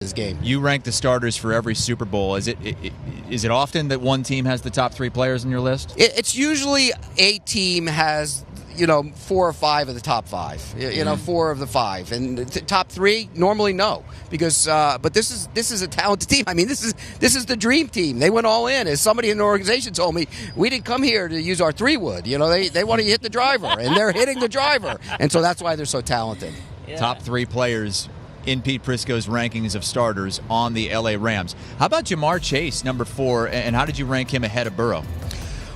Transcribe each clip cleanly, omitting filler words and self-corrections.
this game. You rank the starters for every Super Bowl. Is it often that one team has the top 3 players in your list? It's usually a team has 4 or 5 of the top 5. 4 of the 5, and the top 3 normally no, because but this is a talented team. I mean, this is the dream team. They went all in. As somebody in the organization told me, we didn't come here to use our 3-wood. They want to hit the driver, and they're hitting the driver, and so that's why they're so talented. Yeah. Top 3 players in Pete Prisco's rankings of starters on the LA Rams. How about Jamar Chase, number 4, and how did you rank him ahead of Burrow?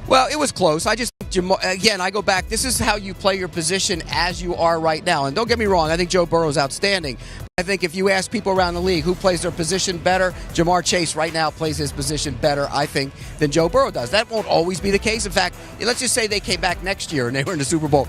Well, it was close. Again, I go back. This is how you play your position as you are right now. And don't get me wrong, I think Joe Burrow's outstanding. I think if you ask people around the league who plays their position better, Jamar Chase right now plays his position better, I think, than Joe Burrow does. That won't always be the case. In fact, let's just say they came back next year and they were in the Super Bowl.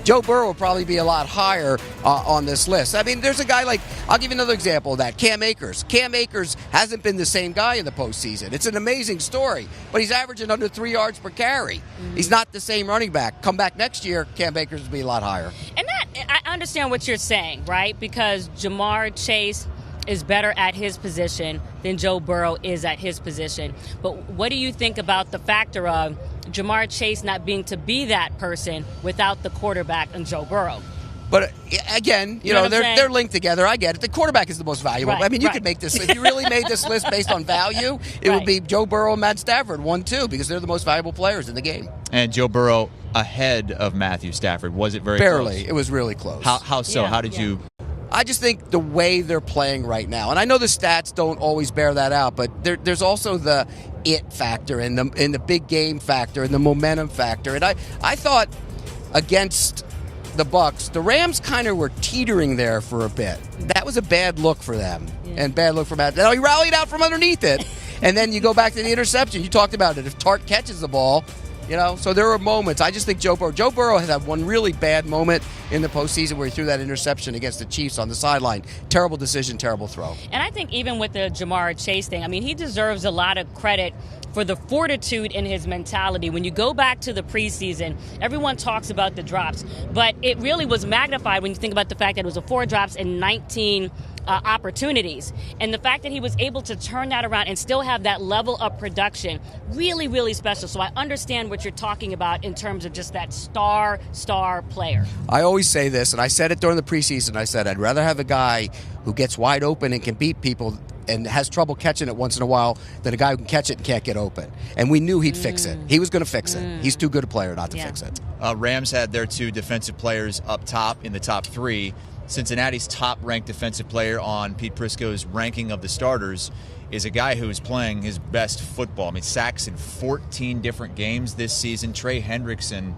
Joe Burrow will probably be a lot higher on this list. I mean, there's a guy like, I'll give you another example of that, Cam Akers. Cam Akers hasn't been the same guy in the postseason. It's an amazing story, but he's averaging under 3 yards per carry. Mm-hmm. He's not the same running back. Come back next year, Cam Akers will be a lot higher. And I understand what you're saying, right? Because Jamar Chase is better at his position than Joe Burrow is at his position. But what do you think about the factor of Jamar Chase not being to be that person without the quarterback and Joe Burrow? But again, they're linked together. I get it. The quarterback is the most valuable. Right, I mean, you could make this. If you really made this list based on value, it would be Joe Burrow and Matt Stafford, 1-2, because they're the most valuable players in the game. And Joe Burrow ahead of Matthew Stafford. Was it very barely? close? It was really close. How so? Yeah, how did you? I just think the way they're playing right now, and I know the stats don't always bear that out, but there's also the it factor and the big game factor and the momentum factor. And I thought against the Bucs, the Rams kind of were teetering there for a bit. That was a bad look for them, and bad look for Matt. Now he rallied out from underneath it, and then you go back to the interception. You talked about it. If Tart catches the ball, so there were moments. I just think Joe Burrow has had one really bad moment in the postseason where he threw that interception against the Chiefs on the sideline. Terrible decision, terrible throw. And I think even with the Jamar Chase thing, I mean, he deserves a lot of credit for the fortitude in his mentality. When you go back to the preseason, everyone talks about the drops, but it really was magnified when you think about the fact that it was 4 drops and 19 opportunities. And the fact that he was able to turn that around and still have that level of production, really, really special. So I understand what you're talking about in terms of just that star player. I always say this, and I said it during the preseason. I said I'd rather have a guy who gets wide open and can beat people and has trouble catching it once in a while than a guy who can catch it and can't get open. And we knew he'd fix it. He was going to fix it. He's too good a player not to fix it. Rams had their 2 defensive players up top in the top 3. Cincinnati's top-ranked defensive player on Pete Prisco's ranking of the starters is a guy who is playing his best football. I mean, sacks in 14 different games this season. Trey Hendrickson,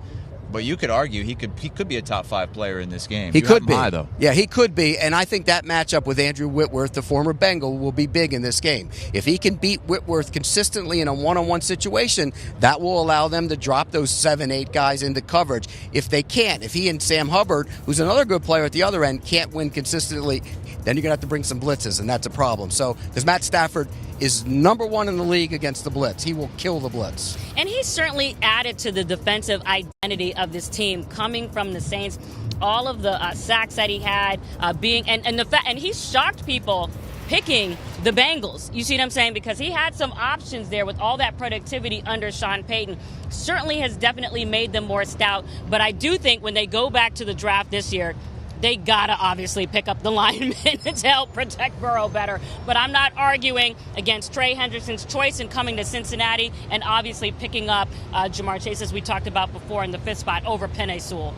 but you could argue he could be a top 5 player in this game. He could be, high, though. Yeah, he could be, and I think that matchup with Andrew Whitworth, the former Bengal, will be big in this game. If he can beat Whitworth consistently in a one-on-one situation, that will allow them to drop those 7-8 guys into coverage. If they can't, if he and Sam Hubbard, who's another good player at the other end, can't win consistently, then you're going to have to bring some blitzes, and that's a problem. So, because Matt Stafford is number 1 in the league against the blitz. He will kill the blitz. And he's certainly added to the defensive identity of this team, coming from the Saints. All of the sacks that he had, and he shocked people picking the Bengals. You see what I'm saying? Because he had some options there with all that productivity under Sean Payton. Certainly has definitely made them more stout. But I do think when they go back to the draft this year, they got to obviously pick up the linemen to help protect Burrow better. But I'm not arguing against Trey Hendrickson's choice in coming to Cincinnati and obviously picking up Jamar Chase, as we talked about before, in the 5th spot over Penei Sewell.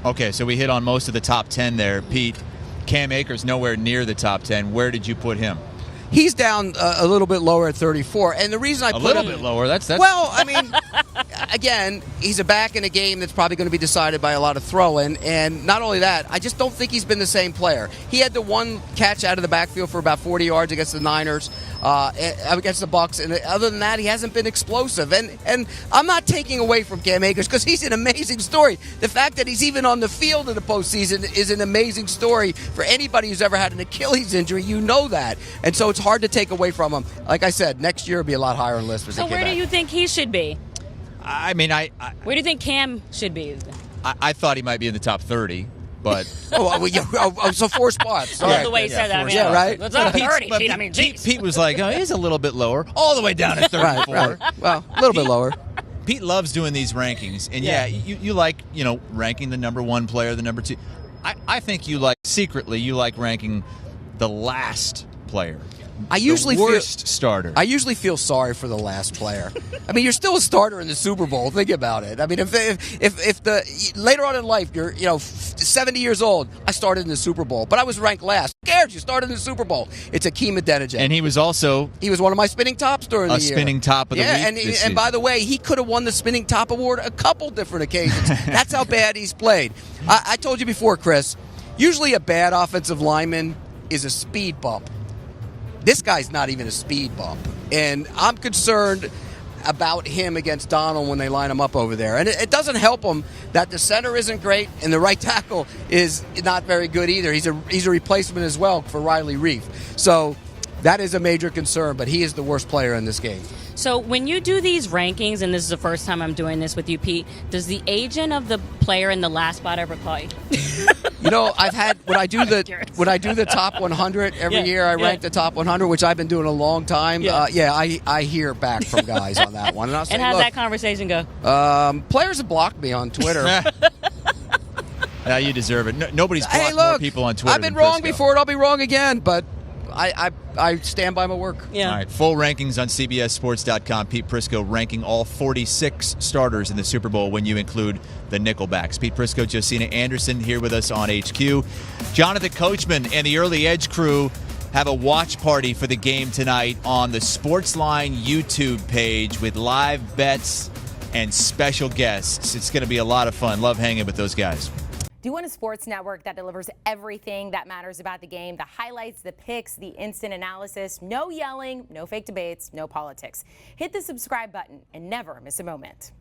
Okay, so we hit on most of the top 10 there. Pete, Cam Akers nowhere near the top 10. Where did you put him? He's down a little bit lower at 34, and the reason I put him... A little bit lower? That's Well, I mean, again, he's a back in a game that's probably going to be decided by a lot of throwing, and not only that, I just don't think he's been the same player. He had the one catch out of the backfield for about 40 yards against the Niners, against the Bucs, and other than that, he hasn't been explosive. And I'm not taking away from Cam Akers because he's an amazing story. The fact that he's even on the field in the postseason is an amazing story for anybody who's ever had an Achilles injury. You know that, and so it's hard to take away from him. Like I said, next year will be a lot higher on the list. So where do you think he should be? I mean, where do you think Cam should be? I thought he might be in the top 30. but so 4 spots. I love the way he said that. I mean, Yeah, right. It's not 30. but Pete, I mean, geez. Pete was like, oh, he's a little bit lower, all the way down at 34. Right. Well, a little bit lower. Pete loves doing these rankings, and you like, ranking the number 1 player, the number 2. I think you like ranking the last player. The worst starter. I usually feel sorry for the last player. I mean, you're still a starter in the Super Bowl. Think about it. I mean, if the later on in life you're 70 years old, I started in the Super Bowl, but I was ranked last. Who cares? You started in the Super Bowl. It's Akeem Adeniji. And he was one of my spinning tops during the year. Spinning top of the week. And by the way, he could have won the spinning top award a couple different occasions. That's how bad he's played. I told you before, Chris. Usually, a bad offensive lineman is a speed bump. This guy's not even a speed bump. And I'm concerned about him against Donald when they line him up over there. And it doesn't help him that the center isn't great and the right tackle is not very good either. He's a replacement as well for Riley Reif. So that is a major concern, but he is the worst player in this game. So when you do these rankings, and this is the first time I'm doing this with you, Pete, does the agent of the player in the last spot ever call you? I've had when I do the top 100 every year, I rank the top 100, which I've been doing a long time. I hear back from guys on that one, and I'll say, how'd that conversation go? Players have blocked me on Twitter. Now you deserve it. Nobody's blocked more people on Twitter. I've been than wrong Prisco. before, and I'll be wrong again, but I stand by my work. Yeah. All right, full rankings on CBSSports.com. Pete Prisco ranking all 46 starters in the Super Bowl when you include the Nickelbacks. Pete Prisco, Josina Anderson here with us on HQ. Jonathan Coachman and the Early Edge crew have a watch party for the game tonight on the Sportsline YouTube page with live bets and special guests. It's going to be a lot of fun. Love hanging with those guys. Do you want a sports network that delivers everything that matters about the game? The highlights, the picks, the instant analysis, no yelling, no fake debates, no politics. Hit the subscribe button and never miss a moment.